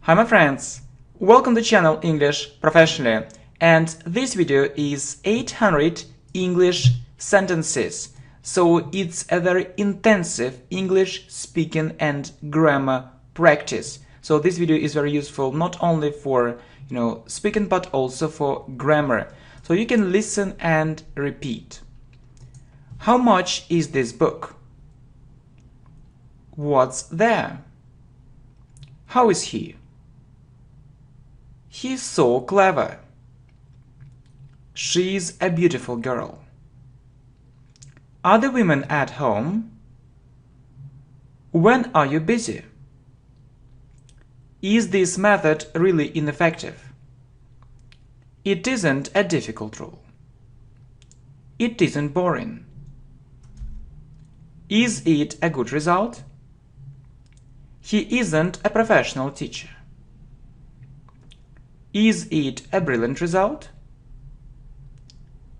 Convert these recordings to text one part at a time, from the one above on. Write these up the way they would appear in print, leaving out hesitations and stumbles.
Hi my friends, welcome to channel English Professionally, and this video is 800 English sentences, so it's a very intensive English speaking and grammar practice. So this video is very useful not only for speaking but also for grammar, so you can listen and repeat. How much is this book? What's there? How is he? He's so clever. She's a beautiful girl. Are the women at home? When are you busy? Is this method really ineffective? It isn't a difficult rule. It isn't boring. Is it a good result? He isn't a professional teacher. Is it a brilliant result?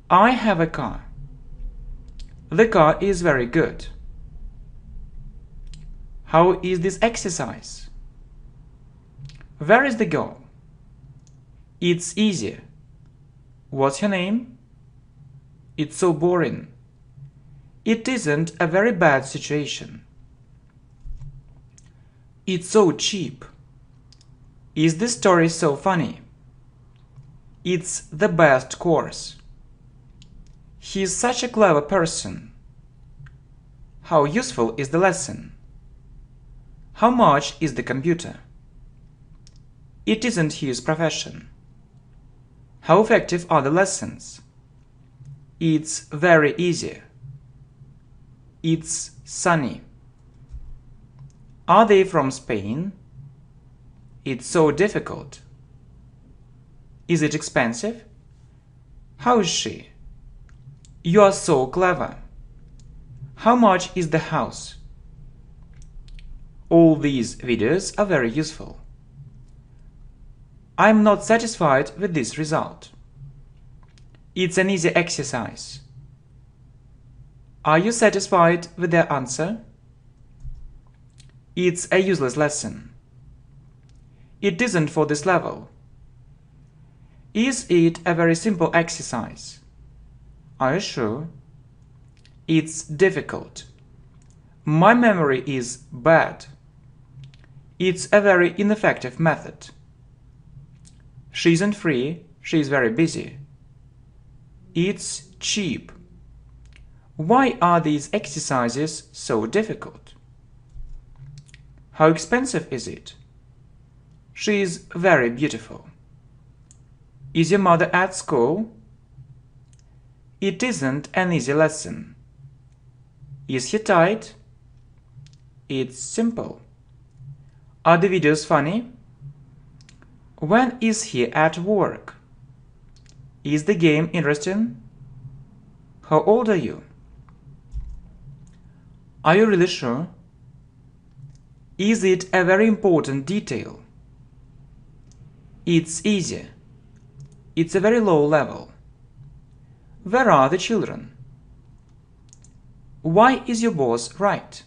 I have a car. The car is very good. How is this exercise? Where is the goal? It's easy. What's your name? It's so boring. It isn't a very bad situation. It's so cheap. Is this story so funny? It's the best course. He's such a clever person. How useful is the lesson? How much is the computer? It isn't his profession. How effective are the lessons? It's very easy. It's sunny. Are they from Spain? It's so difficult. Is it expensive? How is she? You are so clever. How much is the house? All these videos are very useful. I'm not satisfied with this result. It's an easy exercise. Are you satisfied with their answer? It's a useless lesson. It isn't for this level. Is it a very simple exercise? Are you sure? It's difficult. My memory is bad. It's a very ineffective method. She isn't free, she is very busy. It's cheap. Why are these exercises so difficult? How expensive is it? She is very beautiful. Is your mother at school? It isn't an easy lesson. Is he tight? It's simple. Are the videos funny? When is he at work? Is the game interesting? How old are you? Are you really sure? Is it a very important detail? It's easy. It's a very low level. Where are the children? Why is your boss right?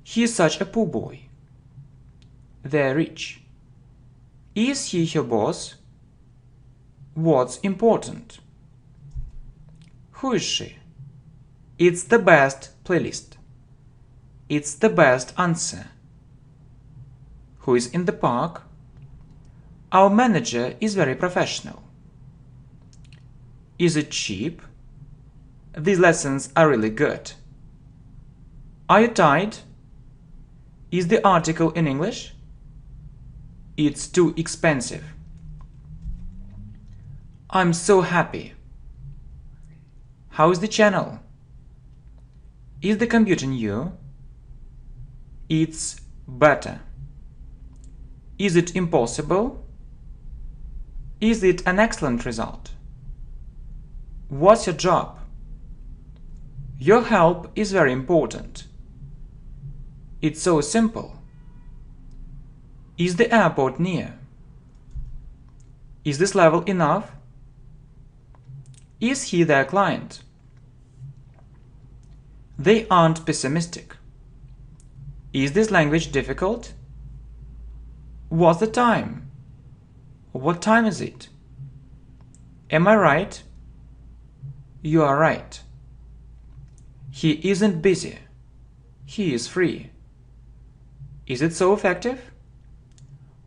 He is such a poor boy. They're rich. Is he your boss? What's important? Who is she? It's the best playlist. It's the best answer. Who is in the park? Our manager is very professional. Is it cheap? These lessons are really good. Are you tired? Is the article in English? It's too expensive. I'm so happy. How is the channel? Is the computer new? It's better. Is it impossible? Is it an excellent result? What's your job? Your help is very important. It's so simple. Is the airport near? Is this level enough? Is he their client? They aren't pessimistic. Is this language difficult? What's the time? What time is it? Am I right? You are right. He isn't busy. He is free. Is it so effective?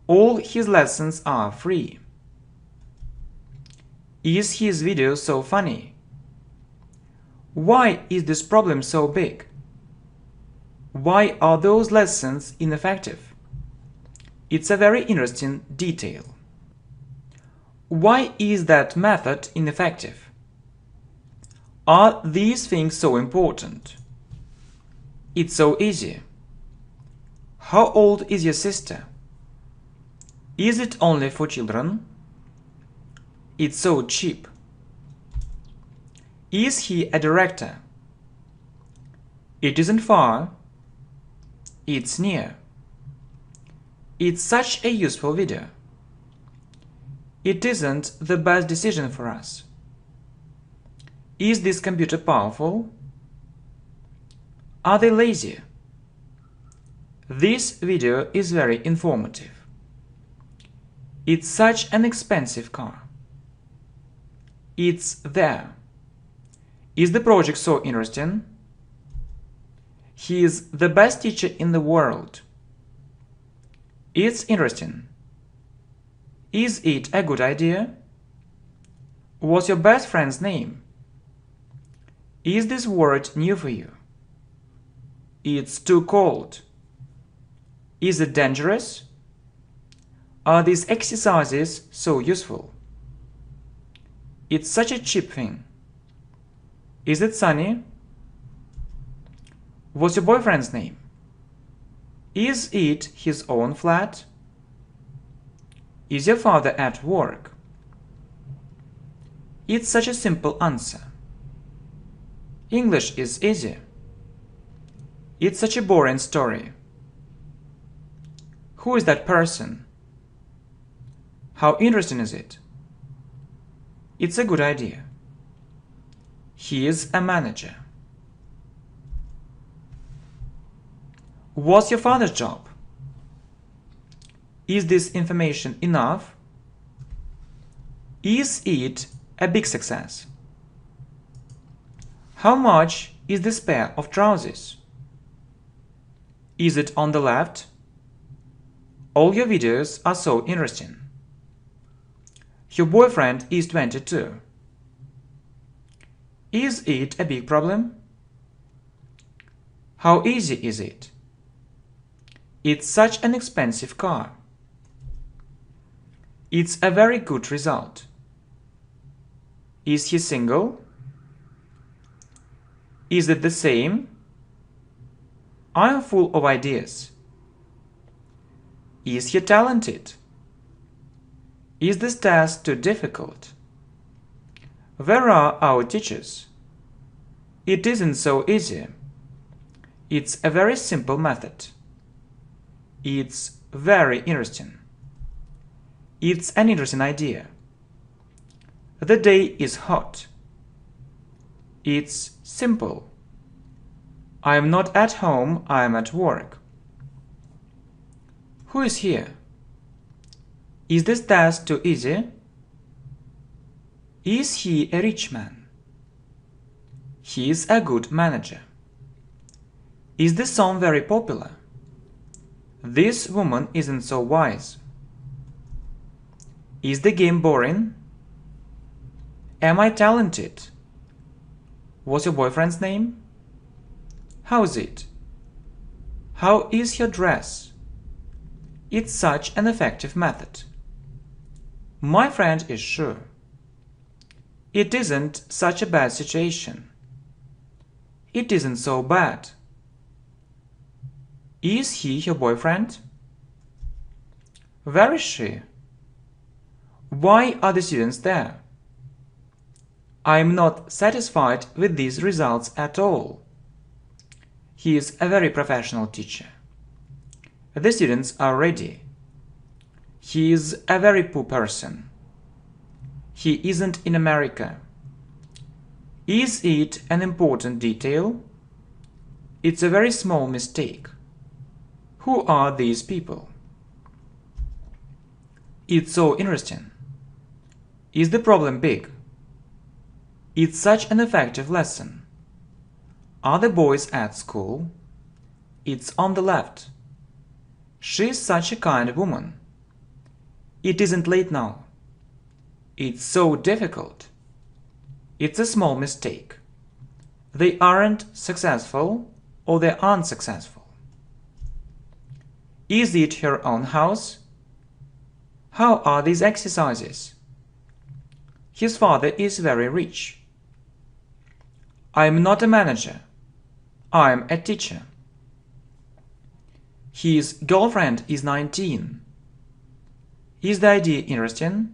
All his lessons are free. Is his video so funny? Why is this problem so big? Why are those lessons ineffective? It's a very interesting detail. Why is that method ineffective? Are these things so important? It's so easy. How old is your sister? Is it only for children? It's so cheap. Is he a director? It isn't far. It's near. It's such a useful video. It isn't the best decision for us. Is this computer powerful? Are they lazy? This video is very informative. It's such an expensive car. It's there. Is the project so interesting? He is the best teacher in the world. It's interesting. Is it a good idea? What's your best friend's name? Is this word new for you? It's too cold. Is it dangerous? Are these exercises so useful? It's such a cheap thing. Is it sunny? What's your boyfriend's name? Is it his own flat? Is your father at work? It's such a simple answer. English is easy. It's such a boring story. Who is that person? How interesting is it? It's a good idea. He is a manager. What's your father's job? Is this information enough? Is it a big success? How much is this pair of trousers? Is it on the left? All your videos are so interesting. Your boyfriend is 22. Is it a big problem? How easy is it? It's such an expensive car. It's a very good result. Is he single? Is it the same? I am full of ideas. Is he talented? Is this test too difficult? Where are our teachers? It isn't so easy. It's a very simple method. It's very interesting. It's an interesting idea. The day is hot. It's simple. I am not at home, I am at work. Who is here? Is this task too easy? Is he a rich man? He is a good manager. Is this song very popular? This woman isn't so wise. Is the game boring? Am I talented? What's your boyfriend's name? How is it? How is your dress? It's such an effective method. My friend is sure. It isn't such a bad situation. It isn't so bad. Is he your boyfriend? Where is she? Why are the students there? I am not satisfied with these results at all. He is a very professional teacher. The students are ready. He is a very poor person. He isn't in America. Is it an important detail? It's a very small mistake. Who are these people? It's so interesting. Is the problem big? It's such an effective lesson. Are the boys at school? It's on the left. She's such a kind woman. It isn't late now. It's so difficult. It's a small mistake. They aren't successful or they aren't successful. Is it her own house? How are these exercises? His father is very rich. I'm not a manager. I'm a teacher. His girlfriend is 19. Is the idea interesting?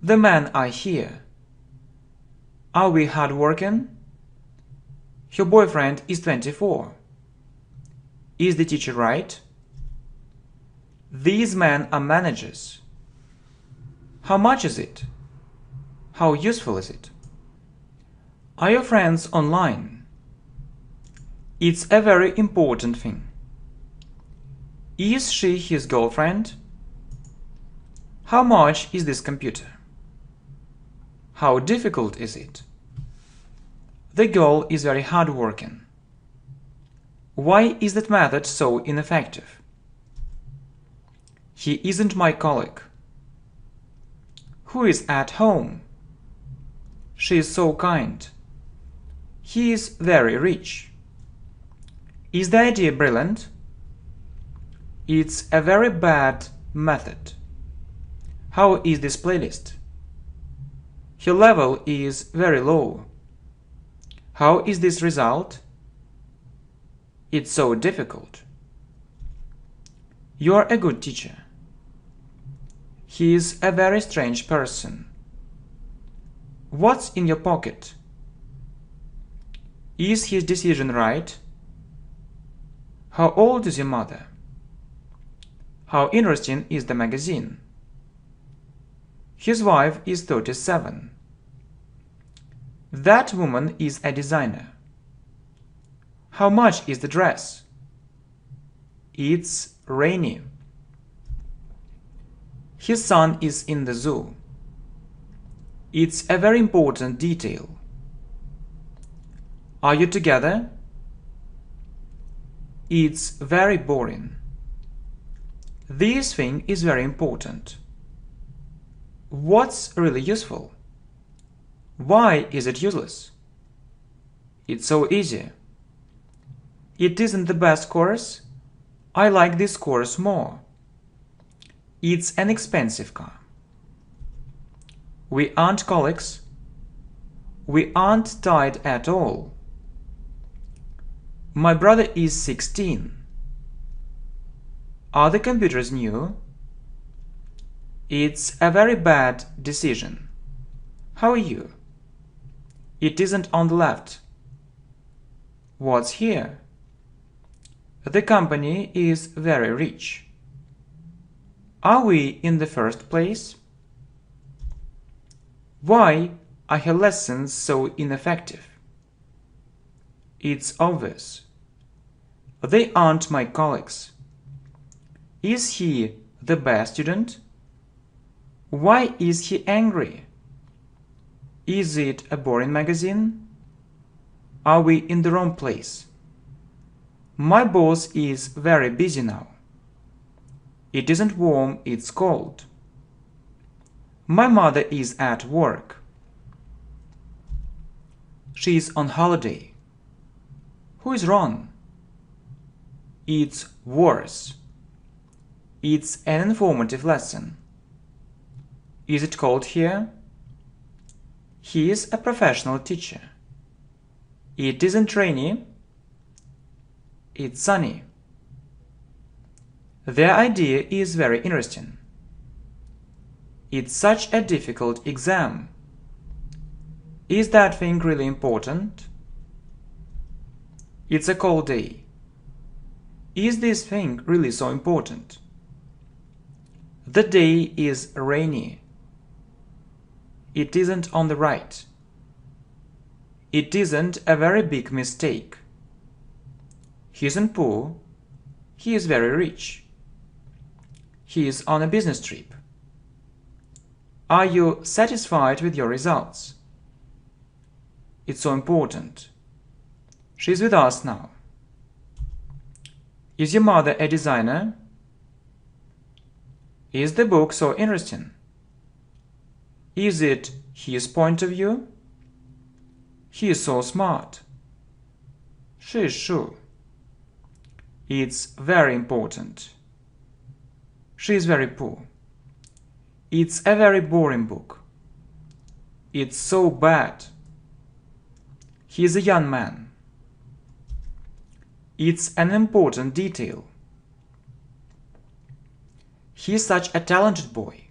The men are here. Are we hard-working? Her boyfriend is 24. Is the teacher right? These men are managers. How much is it? How useful is it? Are your friends online? It's a very important thing. Is she his girlfriend? How much is this computer? How difficult is it? The girl is very hard-working. Why is that method so ineffective? He isn't my colleague. Who is at home? She is so kind. He is very rich. Is the idea brilliant? It's a very bad method. How is this playlist? Her level is very low. How is this result? It's so difficult. You are a good teacher. He is a very strange person. What's in your pocket? Is his decision right? How old is your mother? How interesting is the magazine? His wife is 37. That woman is a designer. How much is the dress? It's rainy. His son is in the zoo. It's a very important detail. Are you together? It's very boring. This thing is very important. What's really useful? Why is it useless? It's so easy. It isn't the best course. I like this course more. It's an expensive car. We aren't colleagues. We aren't tied at all. My brother is 16. Are the computers new? It's a very bad decision. How are you? It isn't on the left. What's here? The company is very rich. Are we in the first place? Why are her lessons so ineffective? It's obvious. They aren't my colleagues. Is he the best student? Why is he angry? Is it a boring magazine? Are we in the wrong place? My boss is very busy now. It isn't warm, it's cold. My mother is at work. She's on holiday. Who is wrong? It's worse. It's an informative lesson. Is it cold here? He is a professional teacher. It isn't rainy. It's sunny. Their idea is very interesting. It's such a difficult exam. Is that thing really important? It's a cold day. Is this thing really so important? The day is rainy. It isn't on the right. It isn't a very big mistake. He isn't poor. He is very rich. He is on a business trip. Are you satisfied with your results? It's so important. She's with us now. Is your mother a designer? Is the book so interesting? Is it his point of view? He is so smart. She is sure. It's very important. She is very poor. It's a very boring book. It's so bad. He is a young man. It's an important detail. He is such a talented boy.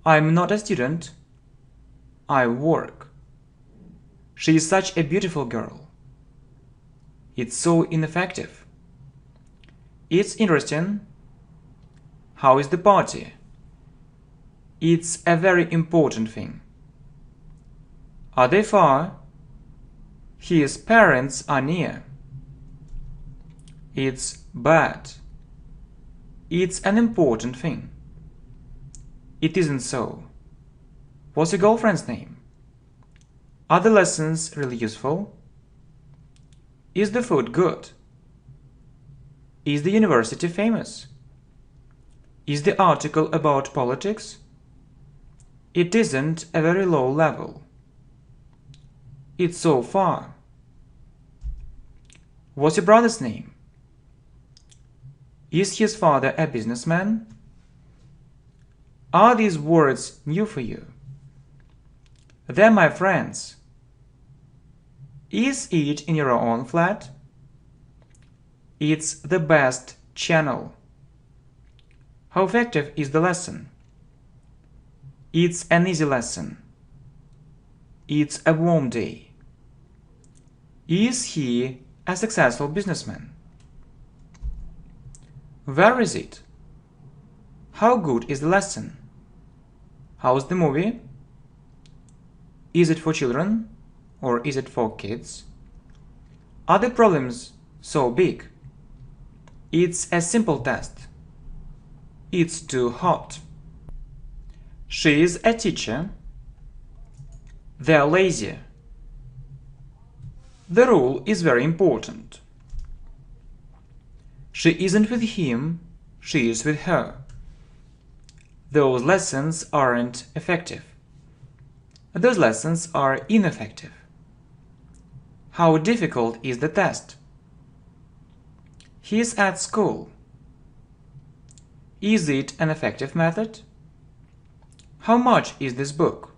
I'm not a student. I work. She is such a beautiful girl. It's so ineffective. It's interesting. How is the party? It's a very important thing. Are they far? His parents are near. It's bad. It's an important thing. It isn't so. What's your girlfriend's name? Are the lessons really useful? Is the food good? Is the university famous? Is the article about politics? It isn't a very low level. It's so far. What's your brother's name? Is his father a businessman? Are these words new for you? They're my friends. Is it in your own flat? It's the best channel. How effective is the lesson? It's an easy lesson. It's a warm day. Is he a successful businessman? Where is it? How good is the lesson? How's the movie? Is it for children or is it for kids? Are the problems so big? It's a simple test. It's too hot. She is a teacher. They're lazy. The rule is very important. She isn't with him, she is with her. Those lessons aren't effective. Those lessons are ineffective. How difficult is the test? He's at school. Is it an effective method? How much is this book?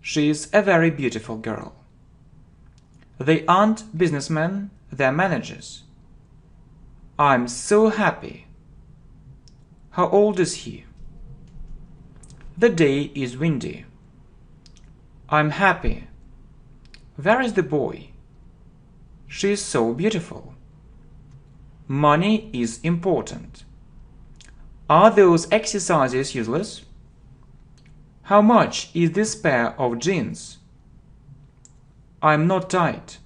She's a very beautiful girl. They aren't businessmen, they're managers. I'm so happy. How old is he? The day is windy. I'm happy. Where is the boy? She's so beautiful. Money is important. Are those exercises useless? How much is this pair of jeans? I'm not tight.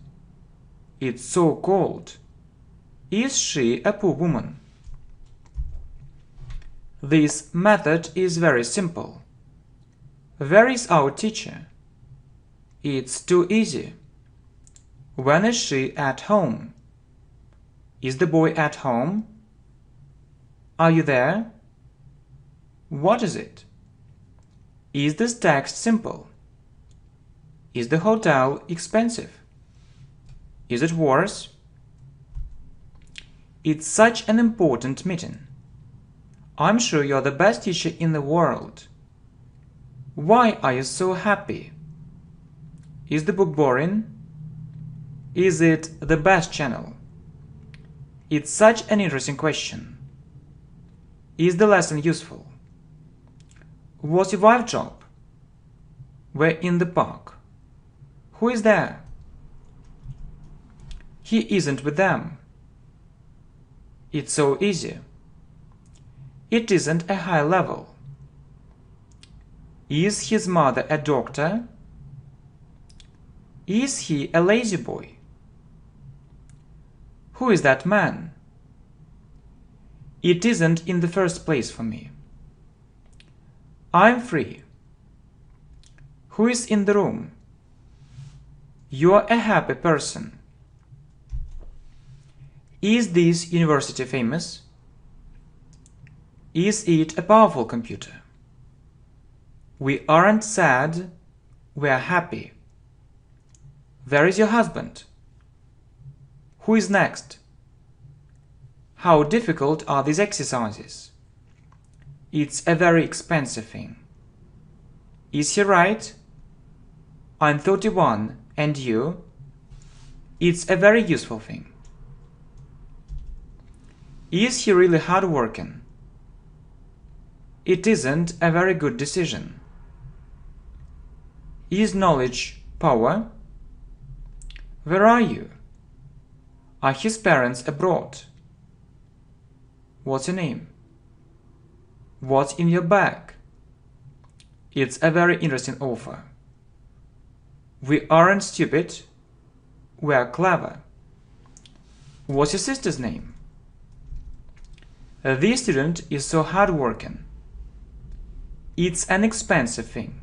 It's so cold. Is she a poor woman? This method is very simple. Where is our teacher? It's too easy. When is she at home? Is the boy at home? Are you there? What is it? Is this text simple? Is the hotel expensive? Is it worse? It's such an important meeting. I'm sure you're the best teacher in the world. Why are you so happy? Is the book boring? Is it the best channel? It's such an interesting question. Is the lesson useful? What's your wife's job? We're in the park. Who is there? He isn't with them. It's so easy. It isn't a high level. Is his mother a doctor? Is he a lazy boy? Who is that man? It isn't in the first place for me. I'm free. Who is in the room? You're a happy person. Is this university famous? Is it a powerful computer? We aren't sad, we're happy. Where is your husband? Who is next? How difficult are these exercises? It's a very expensive thing. Is he right? I'm 31, and you? It's a very useful thing. Is he really hardworking? It isn't a very good decision. Is knowledge power? Where are you? Are his parents abroad? What's your name? What's in your bag? It's a very interesting offer. We aren't stupid, we're clever. What's your sister's name? This student is so hardworking. It's an expensive thing.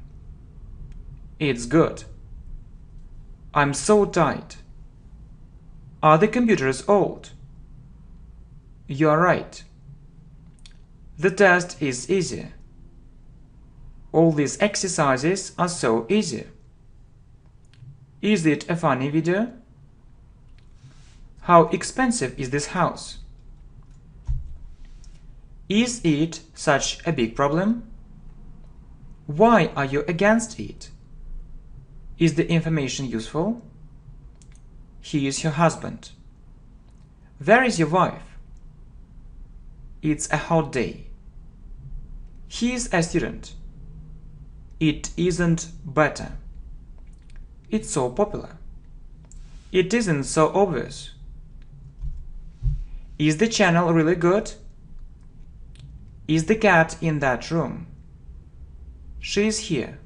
It's good. I'm so tired. Are the computers old? You're right. The test is easy. All these exercises are so easy. Is it a funny video? How expensive is this house? Is it such a big problem? Why are you against it? Is the information useful? He is your husband. Where is your wife? It's a hot day. He is a student. It isn't better. It's so popular. It isn't so obvious. Is the channel really good? Is the cat in that room? She is here.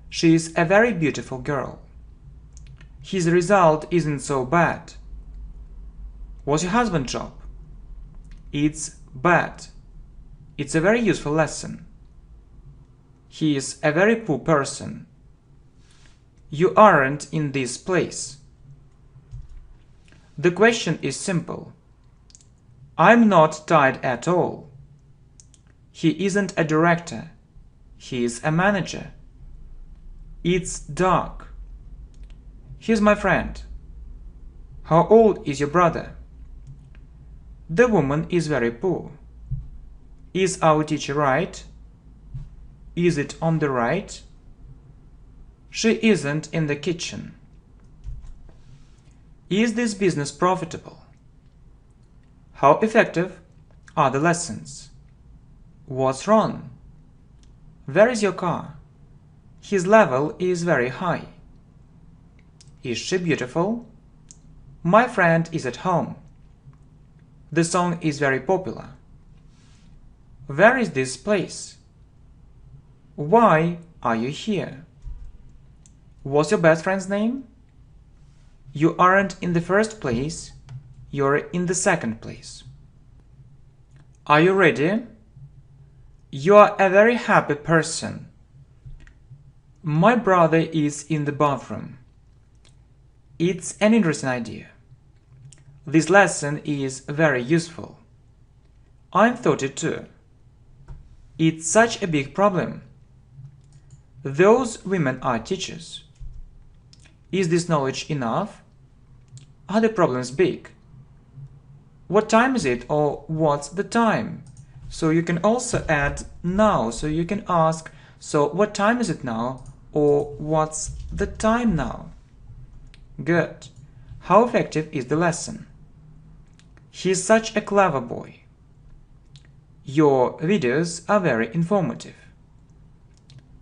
She is a very beautiful girl. His result isn't so bad. What's your husband's job? It's bad. It's a very useful lesson. He is a very poor person. You aren't in this place. The question is simple. I'm not tired at all. He isn't a director. He is a manager. It's dark. He's my friend. How old is your brother? The woman is very poor. Is our teacher right? Is it on the right? She isn't in the kitchen. Is this business profitable? How effective are the lessons? What's wrong? Where is your car? His level is very high. Is she beautiful? My friend is at home. The song is very popular. Where is this place? Why are you here? What's your best friend's name? You aren't in the first place, you're in the second place. Are you ready? You're a very happy person. My brother is in the bathroom. It's an interesting idea. This lesson is very useful. I'm 32. It's such a big problem. Those women are teachers. Is this knowledge enough? Are the problems big? What time is it, or what's the time? So you can also add now. So you can ask, so what time is it now? Or what's the time now? Good. How effective is the lesson? He's such a clever boy. Your videos are very informative.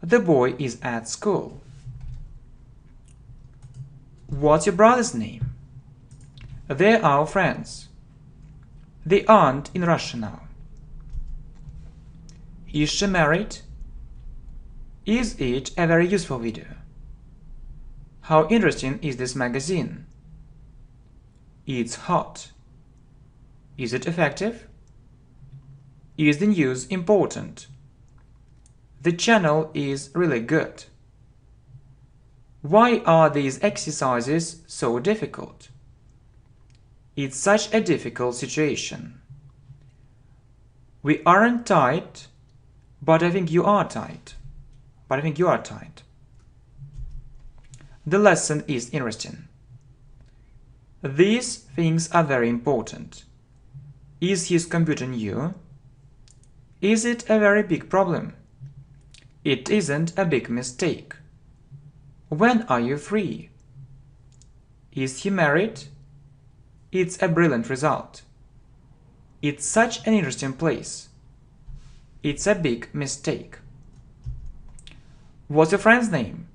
The boy is at school. What's your brother's name? They're our friends. They aren't in Russia now. Is she married? Is it a very useful video? How interesting is this magazine? It's hot. Is it effective? Is the news important? The channel is really good. Why are these exercises so difficult? It's such a difficult situation. We aren't tight, but I think you are tight. The lesson is interesting. These things are very important. Is his computer new? Is it a very big problem? It isn't a big mistake. When are you free? Is he married? It's a brilliant result. It's such an interesting place. It's a big mistake. What's your friend's name?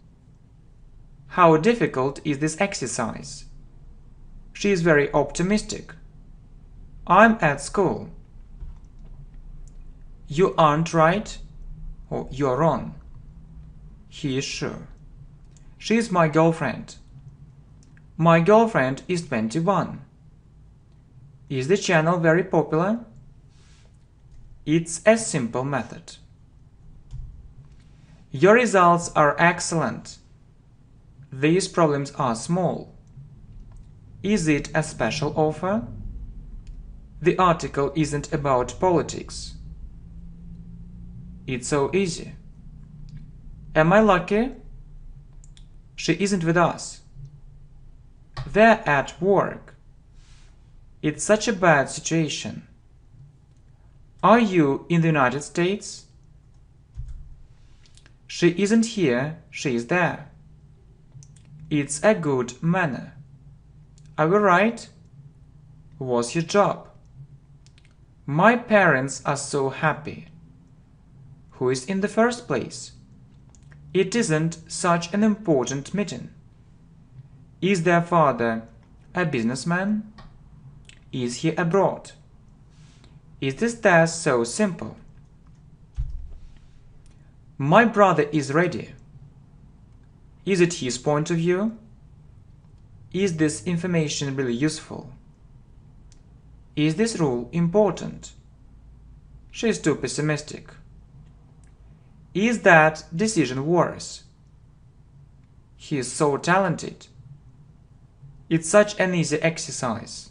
How difficult is this exercise? She is very optimistic. I'm at school. You aren't right, or you're wrong. He is sure. She is my girlfriend. My girlfriend is 21. Is the channel very popular? It's a simple method. Your results are excellent. These problems are small. Is it a special offer? The article isn't about politics. It's so easy. Am I lucky? She isn't with us. They're at work. It's such a bad situation. Are you in the United States? She isn't here, she is there. It's a good manner. Are we right? What's your job? My parents are so happy. Who is in the first place? It isn't such an important meeting. Is their father a businessman? Is he abroad? Is this test so simple? My brother is ready. Is it his point of view? Is this information really useful? Is this rule important? She is too pessimistic. Is that decision worse? He is so talented. It's such an easy exercise.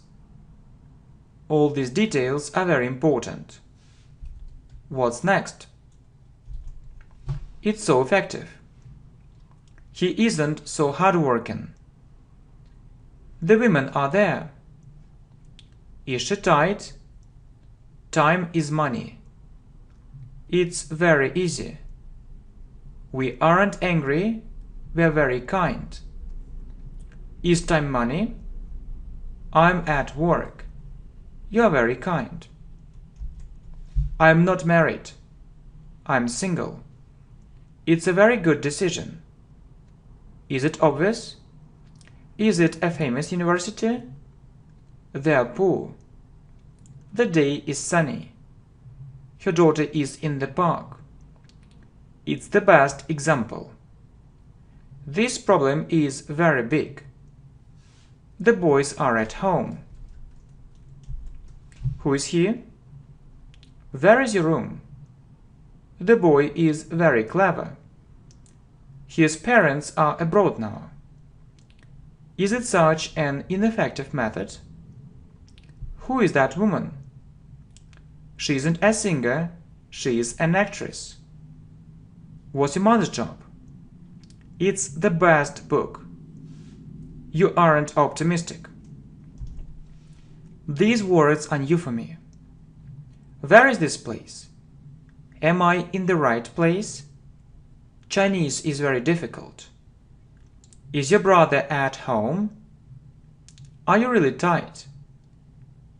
All these details are very important. What's next? It's so effective. He isn't so hardworking. The women are there. Is she tight? Time is money. It's very easy. We aren't angry, we're very kind. Is time money? I'm at work. You're very kind. I'm not married. I'm single. It's a very good decision. Is it obvious? Is it a famous university? They're poor. The day is sunny. Her daughter is in the park. It's the best example. This problem is very big. The boys are at home. Who is here? Where is your room? The boy is very clever. His parents are abroad now. Is it such an ineffective method? Who is that woman? She isn't a singer, she is an actress. What's your mother's job? It's the best book. You aren't optimistic. These words are new for me. Where is this place? Am I in the right place? Chinese is very difficult. Is your brother at home? Are you really tight?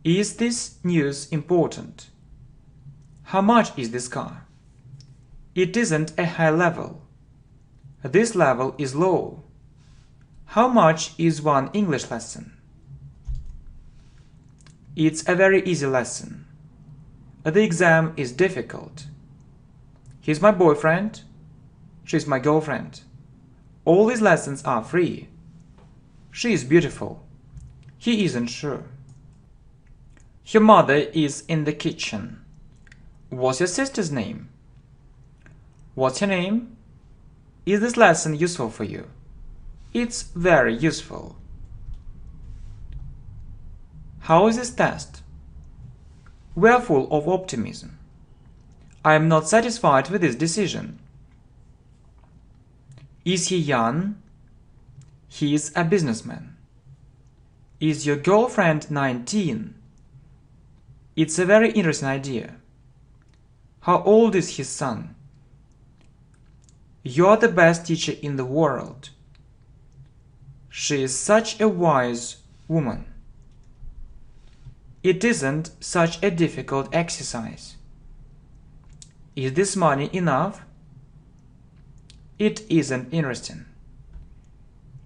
Is this news important? How much is this car? It isn't a high level. This level is low. How much is one English lesson? It's a very easy lesson. The exam is difficult. He's my boyfriend. She's my girlfriend. All these lessons are free. She is beautiful. He isn't sure. Her mother is in the kitchen. What's your sister's name? What's her name? Is this lesson useful for you? It's very useful. How is this test? We are full of optimism. I am not satisfied with this decision. Is he young? He is a businessman. Is your girlfriend 19? It's a very interesting idea. How old is his son? You're the best teacher in the world. She is such a wise woman. It isn't such a difficult exercise. Is this money enough? It isn't interesting.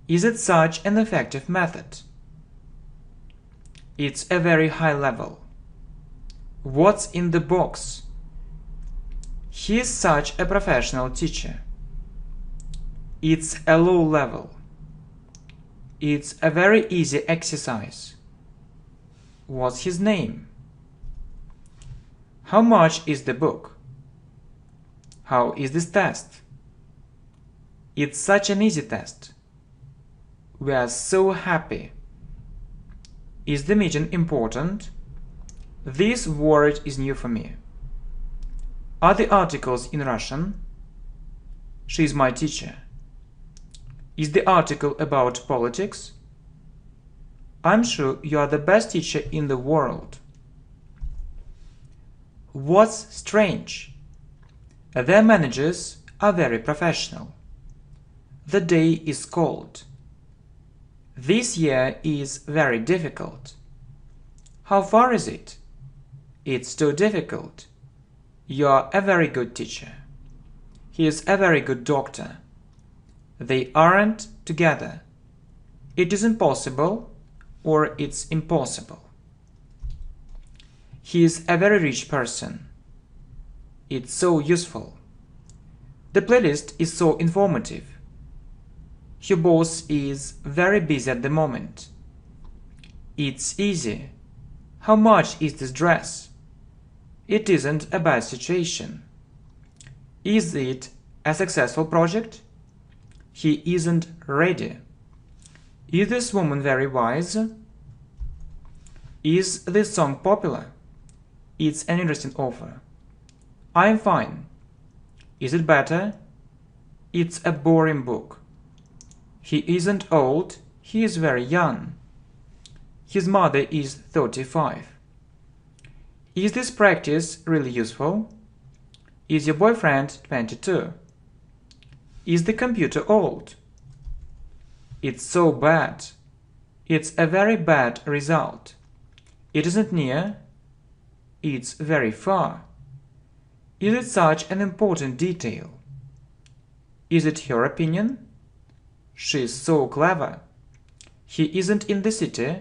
Is it such an effective method? It's a very high level. What's in the box? He is such a professional teacher. It's a low level. It's a very easy exercise. What's his name? How much is the book? How is this test? It's such an easy test. We are so happy. Is the meeting important? This word is new for me. Are the articles in Russian? She is my teacher. Is the article about politics? I'm sure you are the best teacher in the world. What's strange? Their managers are very professional. The day is cold. This year is very difficult. How far is it? It's too difficult. You are a very good teacher. He is a very good doctor. They aren't together. It is impossible, or it's impossible. He is a very rich person. It's so useful. The playlist is so informative. Your boss is very busy at the moment. It's easy. How much is this dress? It isn't a bad situation. Is it a successful project? He isn't ready. Is this woman very wise? Is this song popular? It's an interesting offer. I'm fine. Is it better? It's a boring book. He isn't old, he is very young. His mother is 35. Is this practice really useful? Is your boyfriend 22? Is the computer old? It's so bad. It's a very bad result. It isn't near. It's very far. Is it such an important detail? Is it her opinion? She's so clever. He isn't in the city.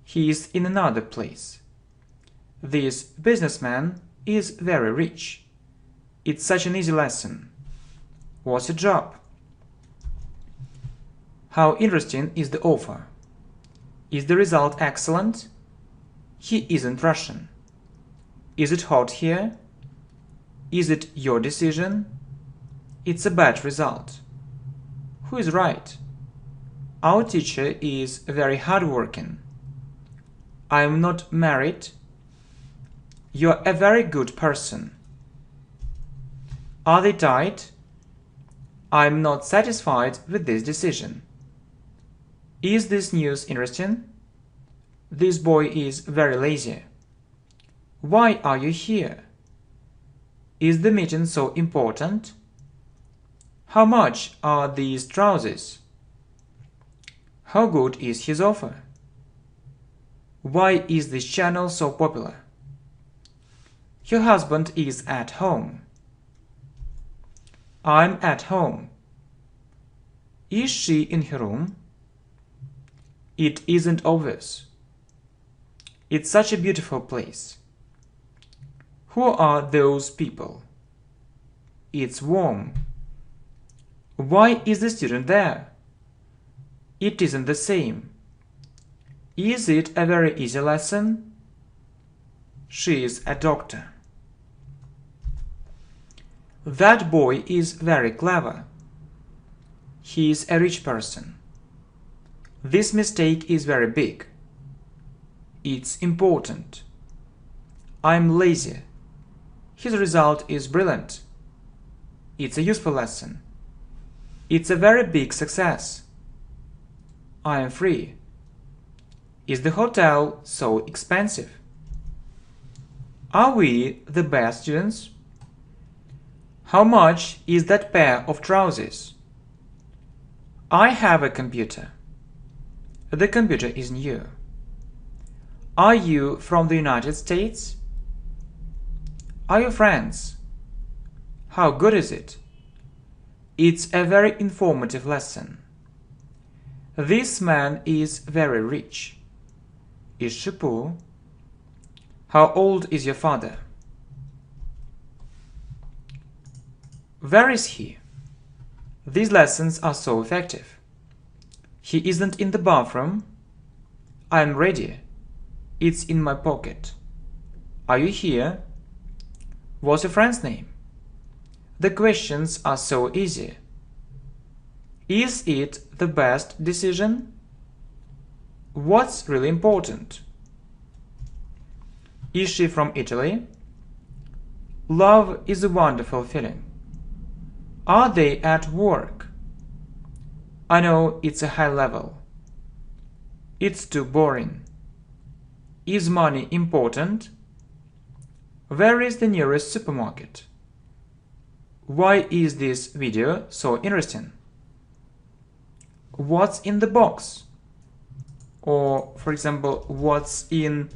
He is in another place. This businessman is very rich. It's such an easy lesson. What's your job? How interesting is the offer? Is the result excellent? He isn't Russian. Is it hot here? Is it your decision? It's a bad result. Who is right? Our teacher is very hardworking. I am not married. You're a very good person. Are they tight? I'm not satisfied with this decision. Is this news interesting? This boy is very lazy. Why are you here? Is the meeting so important? How much are these trousers? How good is his offer? Why is this channel so popular? Your husband is at home. I'm at home. Is she in her room? It isn't obvious. It's such a beautiful place. Who are those people? It's warm. Why is the student there? It isn't the same. Is it a very easy lesson? She is a doctor. That boy is very clever. He is a rich person. This mistake is very big. It's important. I'm lazy. His result is brilliant. It's a useful lesson. It's a very big success. I am free. Is the hotel so expensive? Are we the best students? How much is that pair of trousers? I have a computer. The computer is new. Are you from the United States? Are you friends? How good is it? It's a very informative lesson. This man is very rich. Is she poor? How old is your father? Where is he? These lessons are so effective. He isn't in the bathroom. I'm ready. It's in my pocket. Are you here? What's your friend's name? The questions are so easy. Is it the best decision? What's really important? Is she from Italy? Love is a wonderful feeling. Are they at work? I know it's a high level. It's too boring. Is money important? Where is the nearest supermarket? Why is this video so interesting? What's in the box? Or, for example, what's in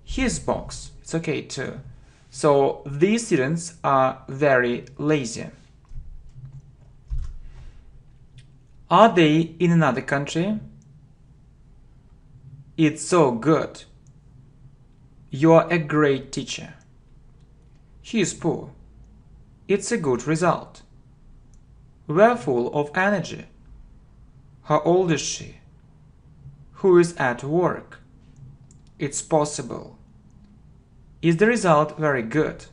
his box? It's okay too. So these students are very lazy. Are they in another country? It's so good. You're a great teacher. He is poor. It's a good result. We're full of energy. How old is she? Who is at work? It's possible. Is the result very good?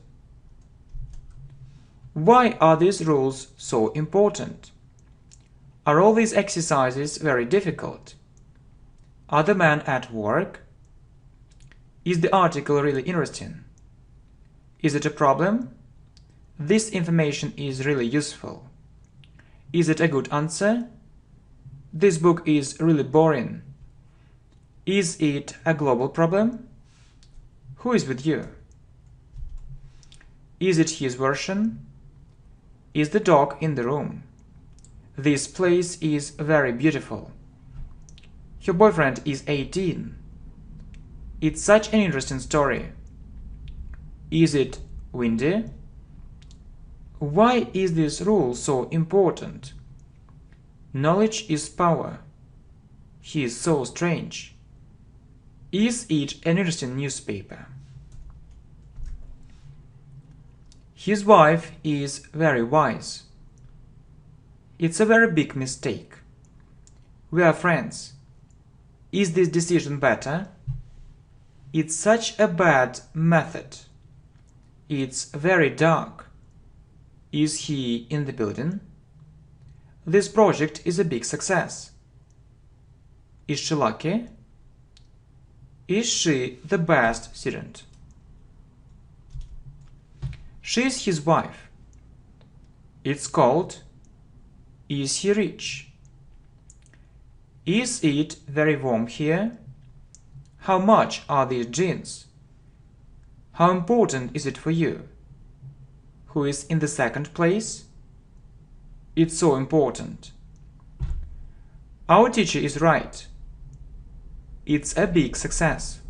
Why are these rules so important? Are all these exercises very difficult? Are the men at work? Is the article really interesting? Is it a problem? This information is really useful. Is it a good answer? This book is really boring. Is it a global problem? Who is with you? Is it his version? Is the dog in the room? This place is very beautiful. Your boyfriend is 18. It's such an interesting story. Is it windy? Why is this rule so important? Knowledge is power. He is so strange. Is it an interesting newspaper? His wife is very wise. It's a very big mistake. We are friends. Is this decision better? It's such a bad method. It's very dark. Is he in the building? This project is a big success. Is she lucky? Is she the best student? She is his wife. It's cold. Is he rich? Is it very warm here? How much are these jeans? How important is it for you? Who is in the second place? It's so important. Our teacher is right. It's a big success.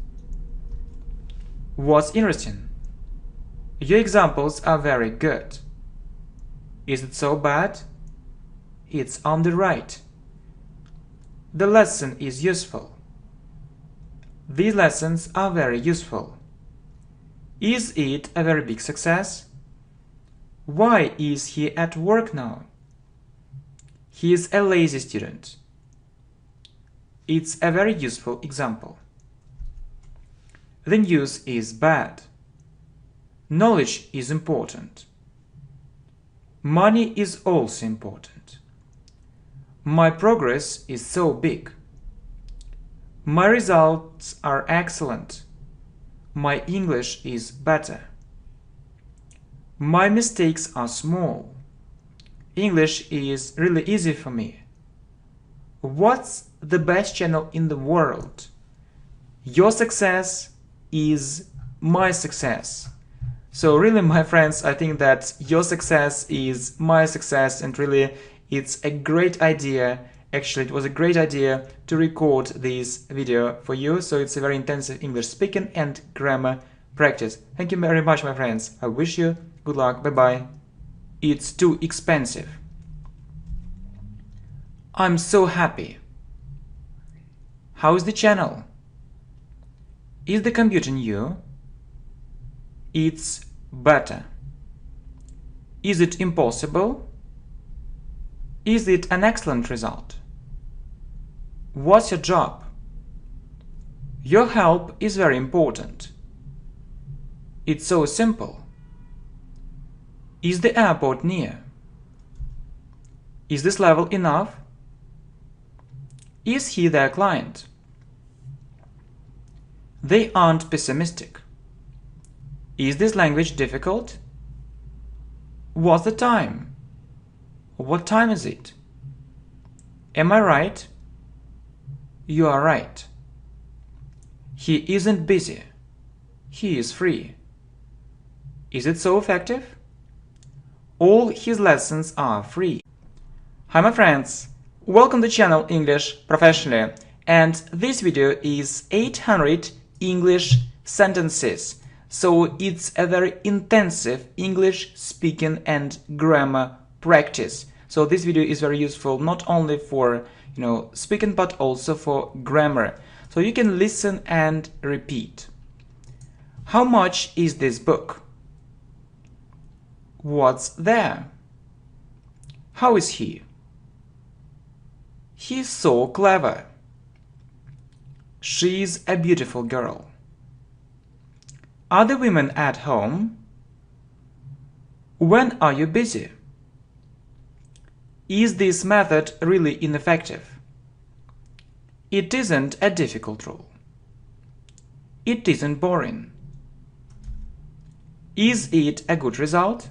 What's interesting? Your examples are very good. Is it so bad? It's on the right. The lesson is useful. These lessons are very useful. Is it a very big success? Why is he at work now? He is a lazy student. It's a very useful example. The news is bad. Knowledge is important. Money is also important. My progress is so big. My results are excellent. My English is better. My mistakes are small. English is really easy for me. What's the best channel in the world? Your success is my success. So really, my friends, I think that your success is my success, and really it's a great idea. Actually, it was a great idea to record this video for you. So it's a very intensive English speaking and grammar practice. Thank you very much, my friends. I wish you good luck. Bye-bye. It's too expensive. I'm so happy. How's the channel? Is the computer new? It's better. Is it impossible? Is it an excellent result? What's your job? Your help is very important. It's so simple. Is the airport near? Is this level enough? Is he their client? They aren't pessimistic. Is this language difficult? What's the time? What time is it? Am I right? You are right. He isn't busy. He is free. Is it so effective? All his lessons are free. Hi my friends, welcome to channel English Professionally, and this video is 800 English sentences. So it's a very intensive English speaking and grammar practice. So this video is very useful not only for speaking but also for grammar. So you can listen and repeat. How much is this book? What's there? How is he? He's so clever. She's a beautiful girl. Are the women at home? When are you busy? Is this method really ineffective? It isn't a difficult rule. It isn't boring. Is it a good result?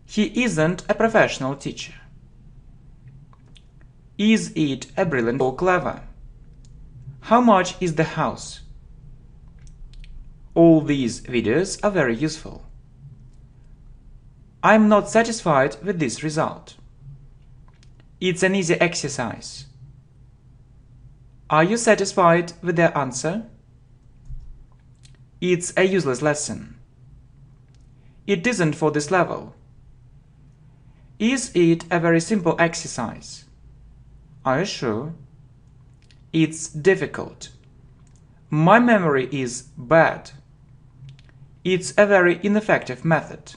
He isn't a professional teacher. Is it a brilliant or clever? How much is the house? All these videos are very useful. I'm not satisfied with this result. It's an easy exercise. Are you satisfied with their answer? It's a useless lesson. It isn't for this level. Is it a very simple exercise? Are you sure? It's difficult. My memory is bad. It's a very ineffective method.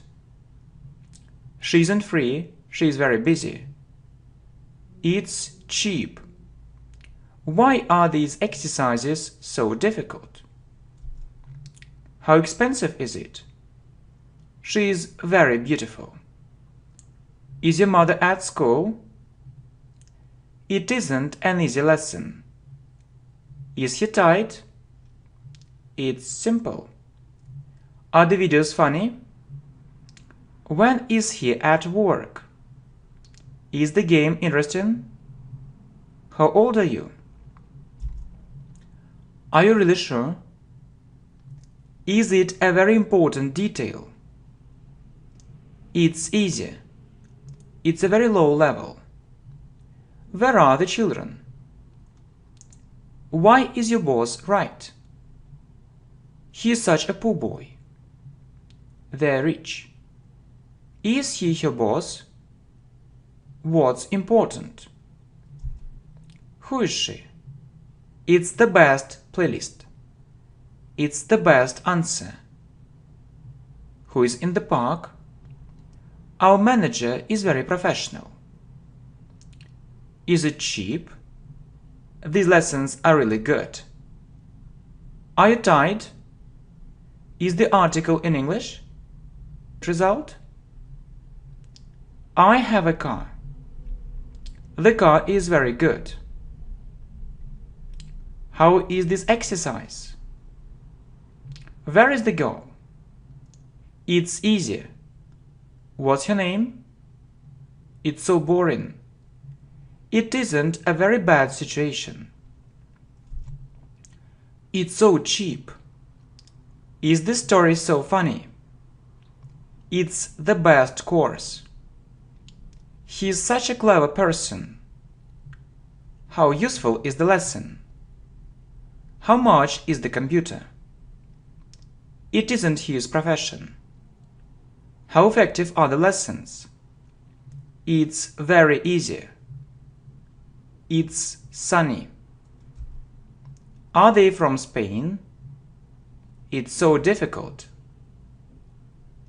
She isn't free, she is very busy. It's cheap. Why are these exercises so difficult? How expensive is it? She is very beautiful. Is your mother at school? It isn't an easy lesson. Is he tired? It's simple. Are the videos funny? When is he at work? Is the game interesting? How old are you? Are you really sure? Is it a very important detail? It's easy. It's a very low level. Where are the children? Why is your boss right? He is such a poor boy. They're rich. Is he your boss? What's important? Who is she? It's the best playlist. It's the best answer. Who is in the park? Our manager is very professional. Is it cheap? These lessons are really good. Are you tired? Is the article in English? Result? I have a car. The car is very good. How is this exercise? Where is the goal? It's easy. What's your name? It's so boring. It isn't a very bad situation. It's so cheap. Is this story so funny? It's the best course. He's such a clever person. How useful is the lesson? How much is the computer? It isn't his profession. How effective are the lessons? It's very easy. It's sunny. Are they from Spain? It's so difficult.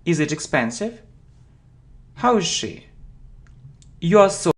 Is it expensive? How is she? You are so